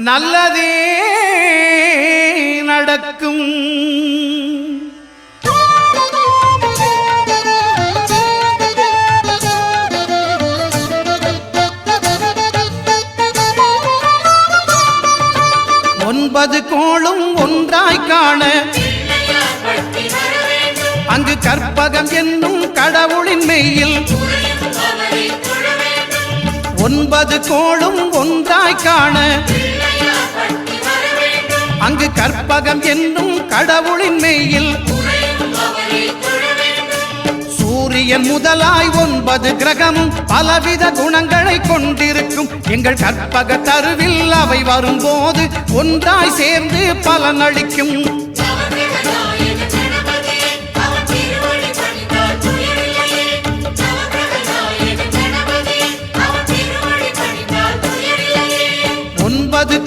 நல்லதே நடக்கும். 9 கோளும் ஒன்றாய் காண அங்கு கற்பகம் என்னும் கடவுளின் மெய்யில் 9 கோளும் ஒன்றாய் காண அங்கு கற்பகம் என்னும் கடவுளின் மெய்யில் சூரியன் முதலாய் 9 கிரகமும் பலவித குணங்களை கொண்டிருக்கும். எங்கள் கற்பக தருவில் அவை வரும்போது ஒன்றாய் சேர்ந்து பலனளிக்கும்.